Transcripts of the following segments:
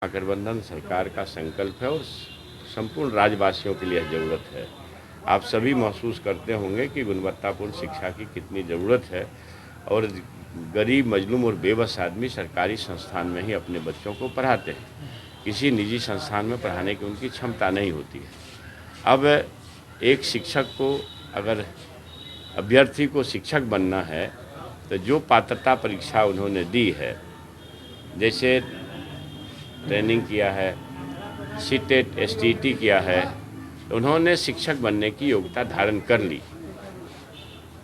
महागठबंधन सरकार का संकल्प है और संपूर्ण राज्यवासियों के लिए ज़रूरत है। आप सभी महसूस करते होंगे कि गुणवत्तापूर्ण शिक्षा की कितनी ज़रूरत है और गरीब, मजलूम और बेबस आदमी सरकारी संस्थान में ही अपने बच्चों को पढ़ाते हैं। किसी निजी संस्थान में पढ़ाने की उनकी क्षमता नहीं होती है। अब एक शिक्षक को, अगर अभ्यर्थी को शिक्षक बनना है तो जो पात्रता परीक्षा उन्होंने दी है, जैसे ट्रेनिंग किया है, सीटेट, एसटीटी किया है, उन्होंने शिक्षक बनने की योग्यता धारण कर ली।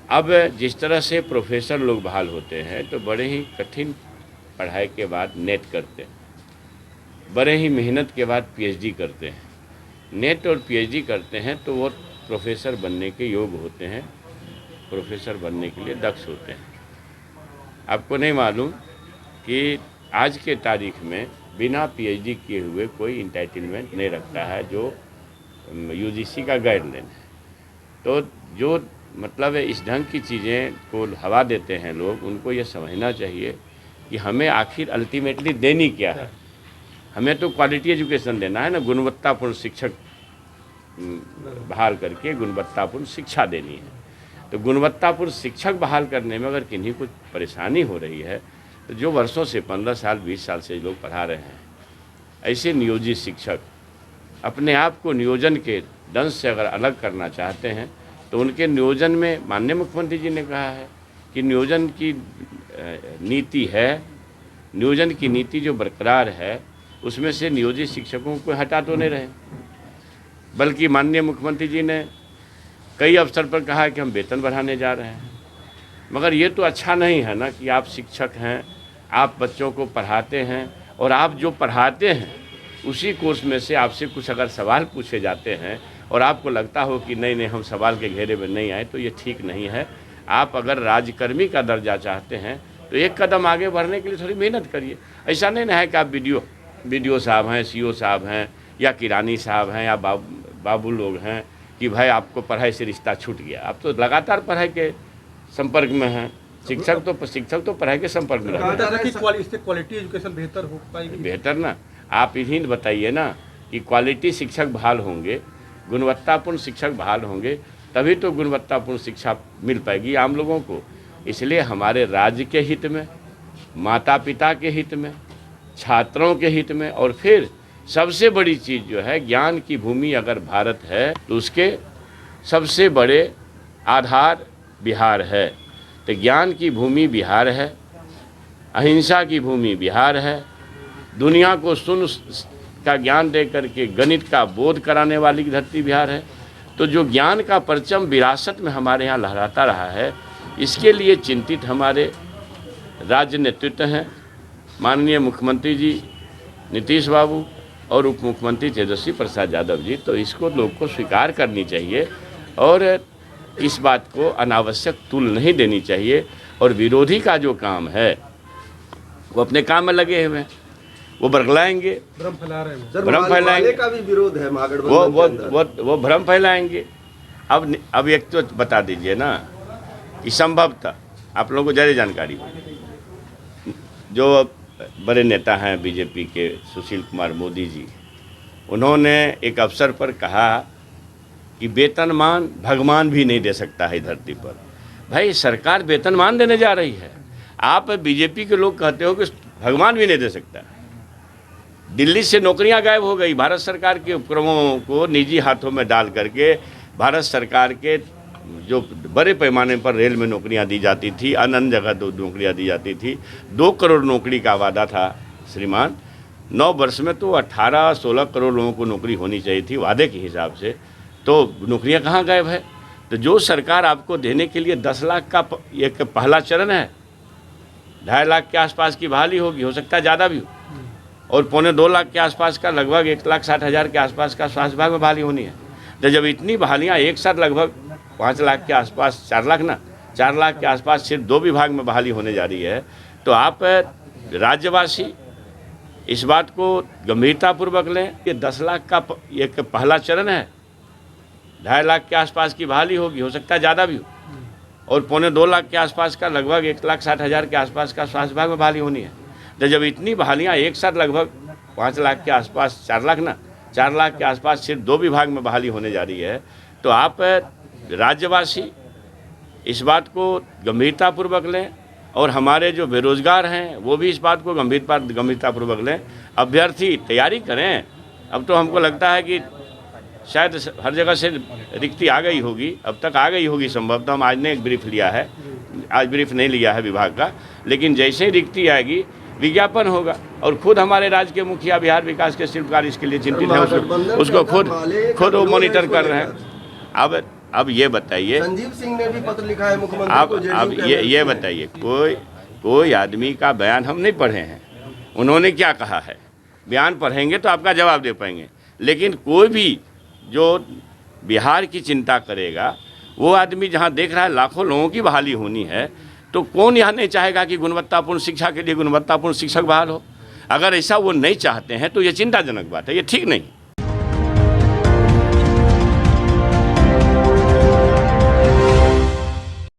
अब जिस तरह से प्रोफेसर लोग बहाल होते हैं तो बड़े ही कठिन पढ़ाई के बाद नेट करते हैं, बड़े ही मेहनत के बाद पीएचडी करते हैं। नेट और पीएचडी करते हैं तो वो प्रोफेसर बनने के योग्य होते हैं, प्रोफेसर बनने के लिए दक्ष होते हैं। आपको नहीं मालूम कि आज के तारीख में बिना पीएचडी किए हुए कोई इंटाइटलमेंट नहीं रखता है, जो यूजीसी का गाइडलाइन है। तो जो मतलब इस ढंग की चीज़ें को हवा देते हैं लोग, उनको ये समझना चाहिए कि हमें आखिर अल्टीमेटली देनी क्या है। हमें तो क्वालिटी एजुकेशन देना है ना, गुणवत्तापूर्ण शिक्षक बहाल करके गुणवत्तापूर्ण शिक्षा देनी है। तो गुणवत्तापूर्ण शिक्षक बहाल करने में अगर किन्हीं कुछ परेशानी हो रही है तो जो वर्षों से 15 साल 20 साल से लोग पढ़ा रहे हैं, ऐसे नियोजित शिक्षक अपने आप को नियोजन के दंश से अगर अलग करना चाहते हैं तो उनके नियोजन में, माननीय मुख्यमंत्री जी ने कहा है कि नियोजन की नीति है, नियोजन की नीति जो बरकरार है उसमें से नियोजित शिक्षकों को हटा तो नहीं रहे, बल्कि माननीय मुख्यमंत्री जी ने कई अवसर पर कहा कि हम वेतन बढ़ाने जा रहे हैं। मगर ये तो अच्छा नहीं है ना कि आप शिक्षक हैं, आप बच्चों को पढ़ाते हैं और आप जो पढ़ाते हैं उसी कोर्स में से आपसे कुछ अगर सवाल पूछे जाते हैं और आपको लगता हो कि नहीं नहीं हम सवाल के घेरे में नहीं आए, तो ये ठीक नहीं है। आप अगर राज्यकर्मी का दर्जा चाहते हैं तो एक कदम आगे बढ़ने के लिए थोड़ी मेहनत करिए। ऐसा नहीं ना है कि आप बीडीओ साहब हैं, सीओ साहब हैं या किरानी साहब हैं या बाबू लोग हैं कि भाई आपको पढ़ाई से रिश्ता छूट गया। आप तो लगातार पढ़ाई के संपर्क में हैं। शिक्षक तो पढ़ाई के संपर्क में रहते हैं। इससे क्वालिटी एजुकेशन बेहतर हो पाएगी। बेहतर ना, आप इन्हीं बताइए ना कि क्वालिटी शिक्षक बहाल होंगे, गुणवत्तापूर्ण शिक्षक बहाल होंगे, तभी तो गुणवत्तापूर्ण शिक्षा मिल पाएगी आम लोगों को। इसलिए हमारे राज्य के हित में, माता पिता के हित में, छात्रों के हित में, और फिर सबसे बड़ी चीज़ जो है, ज्ञान की भूमि अगर भारत है तो उसके सबसे बड़े आधार बिहार है। तो ज्ञान की भूमि बिहार है, अहिंसा की भूमि बिहार है, दुनिया को शून्य का ज्ञान दे करके गणित का बोध कराने वाली धरती बिहार है। तो जो ज्ञान का परचम विरासत में हमारे यहाँ लहराता रहा है, इसके लिए चिंतित हमारे राज्य नेतृत्व हैं, माननीय मुख्यमंत्री जी नीतीश बाबू और उप मुख्यमंत्री तेजस्वी प्रसाद यादव जी। तो इसको लोग को स्वीकार करनी चाहिए और इस बात को अनावश्यक तुल नहीं देनी चाहिए। और विरोधी का जो काम है वो अपने काम में लगे हुए हैं, वो बरगलाएंगे, भ्रम फैला रहे हैं। भ्रम फैलाएंगे, का भी विरोध है महागठबंधन, वो भ्रम फैलाएंगे। अब एक तो बता दीजिए ना कि संभवतः आप लोगों को ज़्यादा जानकारी हो, जो बड़े नेता हैं बीजेपी के, सुशील कुमार मोदी जी, उन्होंने एक अवसर पर कहा कि वेतनमान भगवान भी नहीं दे सकता है धरती पर। भाई सरकार वेतनमान देने जा रही है, आप बीजेपी के लोग कहते हो कि भगवान भी नहीं दे सकता। दिल्ली से नौकरियां गायब हो गई, भारत सरकार के उपक्रमों को निजी हाथों में डाल करके भारत सरकार के जो बड़े पैमाने पर रेल में नौकरियां दी जाती थी, अन्य जगह नौकरियां दी जाती थी। 2 करोड़ नौकरी का वादा था श्रीमान, 9 वर्ष में तो 18-16 करोड़ लोगों को नौकरी होनी चाहिए थी वादे के हिसाब से। तो नौकरियां कहाँ गायब है? तो जो सरकार आपको देने के लिए 10 लाख का एक पहला चरण है, 2.5 लाख के आसपास की बहाली होगी, हो सकता है ज़्यादा भी हो, और 1.25-2 लाख के आसपास का, लगभग 1,60,000 के आसपास का स्वास्थ्य विभाग में बहाली होनी है। तो जब इतनी बहालियाँ एक साथ लगभग 5 लाख के आसपास, 4 लाख के आसपास सिर्फ 2 विभाग में बहाली होने जा रही है, तो आप राज्यवासी इस बात को गंभीरतापूर्वक लें। ये 10 लाख का एक पहला चरण है, 2.5 लाख के आसपास की बहाली होगी, हो सकता है ज़्यादा भी हो, और 1.25-2 लाख के आसपास का, लगभग 1,60,000 के आसपास का स्वास्थ्य विभाग में बहाली होनी है। तो जब इतनी बहालियाँ एक साथ लगभग 5 लाख के आसपास, 4 लाख ना, 4 लाख के आसपास सिर्फ 2 विभाग में बहाली होने जा रही है। तो आप राज्यवासी इस बात को गंभीरतापूर्वक लें और हमारे जो बेरोजगार हैं वो भी इस बात को गंभीरतापूर्वक लें। अभ्यर्थी तैयारी करें। अब तो हमको लगता है कि शायद हर जगह से रिक्ति आ गई होगी, अब तक आ गई होगी संभवतः। हम आज ने एक ब्रीफ लिया है, आज ब्रीफ नहीं लिया है विभाग का, लेकिन जैसे ही रिक्ति आएगी विज्ञापन होगा। और खुद हमारे राज्य के मुखिया बिहार विकास के शिल्पकार इसके लिए चिंतित हैं, उसको खुद वो मॉनिटर कर रहे हैं। अब ये बताइए, संजीव सिंह ने भी पत्र लिखा है मुख्यमंत्री को। अब ये बताइए, कोई आदमी का बयान हम नहीं पढ़े हैं, उन्होंने क्या कहा है, बयान पढ़ेंगे तो आपका जवाब दे पाएंगे। लेकिन कोई भी जो बिहार की चिंता करेगा वो आदमी जहाँ देख रहा है लाखों लोगों की बहाली होनी है, तो कौन यहाँ नहीं चाहेगा कि गुणवत्तापूर्ण शिक्षा के लिए गुणवत्तापूर्ण शिक्षक बहाल हो। अगर ऐसा वो नहीं चाहते हैं तो ये चिंताजनक बात है, ये ठीक नहीं।